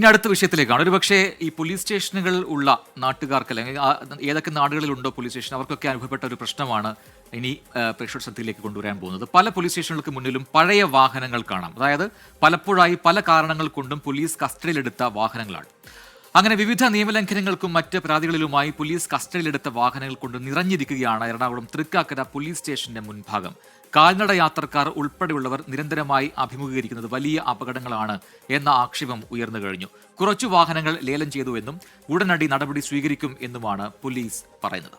ഇനി അടുത്ത വിഷയത്തിലേക്കാണ്. ഒരുപക്ഷെ ഈ പോലീസ് സ്റ്റേഷനുകൾ ഉള്ള നാട്ടുകാർക്ക് അല്ലെങ്കിൽ ഏതൊക്കെ നാടുകളിലുണ്ടോ പോലീസ് സ്റ്റേഷൻ അവർക്കൊക്കെ അനുഭവപ്പെട്ട ഒരു പ്രശ്നമാണ് ഇനി പ്രേക്ഷക ശ്രദ്ധയിലേക്ക് കൊണ്ടുവരാൻ പോകുന്നത്. പല പോലീസ് സ്റ്റേഷനുകൾക്ക് മുന്നിലും പഴയ വാഹനങ്ങൾ കാണാം. അതായത് പലപ്പോഴായി പല കാരണങ്ങൾ കൊണ്ടും പോലീസ് കസ്റ്റഡിയിലെടുത്ത വാഹനങ്ങളാണ്. അങ്ങനെ വിവിധ നിയമലംഘനങ്ങൾക്കും മറ്റ് പരാതികളിലുമായി പോലീസ് കസ്റ്റഡിയിലെടുത്ത വാഹനങ്ങൾ കൊണ്ട് നിറഞ്ഞിരിക്കുകയാണ് എറണാകുളം തൃക്കാക്കര പോലീസ് സ്റ്റേഷന്റെ മുൻഭാഗം. കാൽനട യാത്രക്കാർ ഉൾപ്പെടെയുള്ളവർ നിരന്തരമായി അഭിമുഖീകരിക്കുന്നത് വലിയ അപകടങ്ങളാണ് എന്ന ആക്ഷേപം ഉയർന്നു കഴിഞ്ഞു. കുറച്ചു വാഹനങ്ങൾ ലേലം ചെയ്തുവെന്നും ഉടനടി നടപടി സ്വീകരിക്കും എന്നുമാണ് പോലീസ് പറയുന്നത്.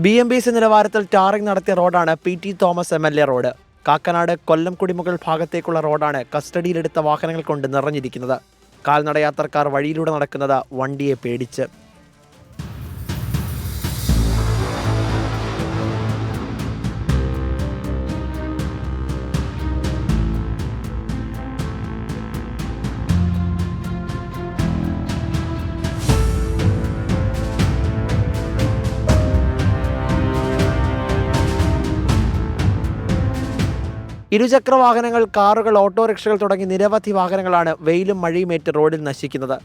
BMBC നിലവാരത്തിൽ ടാറിംഗ് നടത്തിയ റോഡാണ് PT Thomas MLA road. Kakkanad Kollam Kudimukal ഭാഗത്തേക്കുള്ള റോഡാണ് കസ്റ്റഡിയിലെടുത്ത വാഹനങ്ങൾ കൊണ്ട് നിറഞ്ഞിരിക്കുന്നത്. കാൽനടയാത്രക്കാർ വഴിയിലൂടെ നടക്കുന്നത് വണ്ടിയെ പേടിച്ച്. ഇരുചക്ര വാഹനങ്ങൾ, കാറുകൾ, ഓട്ടോറിക്ഷകൾ തുടങ്ങി നിരവധി വാഹനങ്ങളാണ് വെയിലും മഴയുമേറ്റ് റോഡിൽ നശിക്കുന്നത്.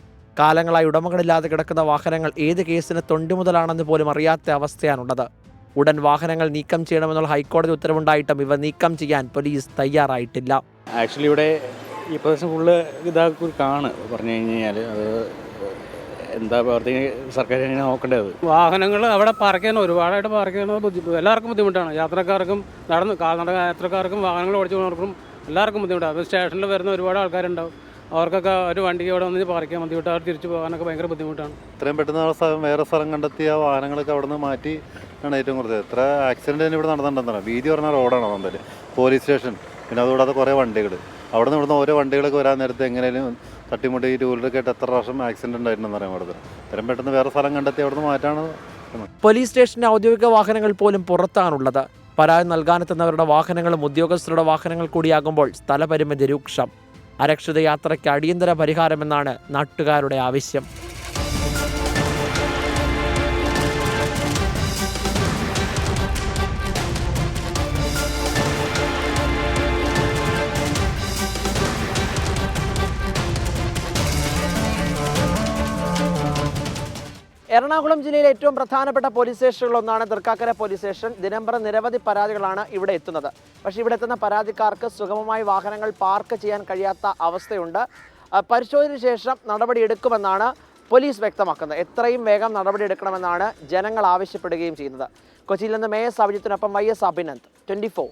കാലങ്ങളായി ഉടമകളില്ലാതെ കിടക്കുന്ന വാഹനങ്ങൾ ഏത് കേസിന് തൊണ്ടുമുതലാണെന്ന് പോലും അറിയാത്ത അവസ്ഥയാണുള്ളത്. ഉടൻ വാഹനങ്ങൾ നീക്കം ചെയ്യണമെന്നുള്ള ഹൈക്കോടതി ഉത്തരവുണ്ടായിട്ടും ഇവ നീക്കം ചെയ്യാൻ പോലീസ് തയ്യാറായിട്ടില്ല. ആക്ച്വലി ഇവിടെ ഈ പ്രദേശം ഫുള്ള് ഇതാക്കാണ് പറഞ്ഞു കഴിഞ്ഞാൽ അത് എന്താ പ്രവർത്തിക്കുന്ന സർക്കാർ എങ്ങനെ നോക്കേണ്ടത്. വാഹനങ്ങൾ അവിടെ പാർക്ക് ചെയ്യാൻ ഒരുപാടായിട്ട് പാർക്ക് ചെയ്യുന്നത് എല്ലാവർക്കും ബുദ്ധിമുട്ടാണ്. യാത്രക്കാർക്കും കാൽനട യാത്രക്കാർക്കും വാഹനങ്ങൾ ഓടിച്ചു പോകുന്നവർക്കും എല്ലാവർക്കും ബുദ്ധിമുട്ടാണ്. അത് സ്റ്റേഷനിൽ വരുന്ന ഒരുപാട് ആൾക്കാരുണ്ടാവും. അവർക്കൊക്കെ ഒരു വണ്ടിക്ക് അവിടെ വന്ന് പാർക്ക് ചെയ്യാൻ ബുദ്ധിമുട്ട്, അവർ തിരിച്ചു പോകാനൊക്കെ ഭയങ്കര ബുദ്ധിമുട്ടാണ്. ഇത്രയും പെട്ടെന്ന് വേറെ സ്ഥലം കണ്ടെത്തിയ വാഹനങ്ങളൊക്കെ അവിടെ നിന്ന് മാറ്റി ആണ് ഏറ്റവും കുറച്ച്. എത്ര ആക്സിഡൻറ്റ് തന്നെ ഇവിടെ നടന്നിട്ടുണ്ടെന്നാണ്. വീതി പറഞ്ഞ റോഡാണ് വന്നത്. പോലീസ് സ്റ്റേഷൻ, പിന്നെ അതുകൂടാതെ കുറേ വണ്ടികൾ. അവിടെ നിന്ന് ഇവിടുന്ന് ഓരോ വണ്ടികളൊക്കെ വരാൻ നേരത്തെ എങ്ങനെയും തട്ടിമുട്ടി ഈ ടൂറിലൊക്കെ ആയിട്ട് എത്ര പ്രാവശ്യം ആക്സിഡന്റ് ഉണ്ടായിട്ടുണ്ടെന്ന് അറിയാൻ പാടില്ല. ഇത്രയും പെട്ടെന്ന് വേറെ സ്ഥലം കണ്ടെത്തി അവിടെ നിന്ന് മാറ്റാണ്. പോലീസ് സ്റ്റേഷന്റെ ഔദ്യോഗിക വാഹനങ്ങൾ പോലും പുറത്താണുള്ളത്. പരാതി നൽകാനെത്തുന്നവരുടെ വാഹനങ്ങളും ഉദ്യോഗസ്ഥരുടെ വാഹനങ്ങൾ കൂടിയാകുമ്പോൾ സ്ഥലപരിമിതി രൂക്ഷം. അരക്ഷിത യാത്രയ്ക്ക് അടിയന്തര പരിഹാരമെന്നാണ് നാട്ടുകാരുടെ ആവശ്യം. എറണാകുളം ജില്ലയിലെ ഏറ്റവും പ്രധാനപ്പെട്ട പോലീസ് സ്റ്റേഷനുകളൊന്നാണ് തൃക്കാക്കര പോലീസ് സ്റ്റേഷൻ. ദിനംപ്രതി നിരവധി പരാതികളാണ് ഇവിടെ എത്തുന്നത്. പക്ഷേ ഇവിടെ എത്തുന്ന പരാതിക്കാർക്ക് സുഗമമായി വാഹനങ്ങൾ പാർക്ക് ചെയ്യാൻ കഴിയാത്ത അവസ്ഥയുണ്ട്. പരിശോധനയ്ക്ക് ശേഷം നടപടിയെടുക്കുമെന്നാണ് പോലീസ് വ്യക്തമാക്കുന്നത്. എത്രയും വേഗം നടപടിയെടുക്കണമെന്നാണ് ജനങ്ങൾ ആവശ്യപ്പെടുകയും ചെയ്യുന്നത്. കൊച്ചിയിൽ നിന്ന് മേയർ അഭിജിത്തിനൊപ്പം YS അഭിനന്ദ്, 24.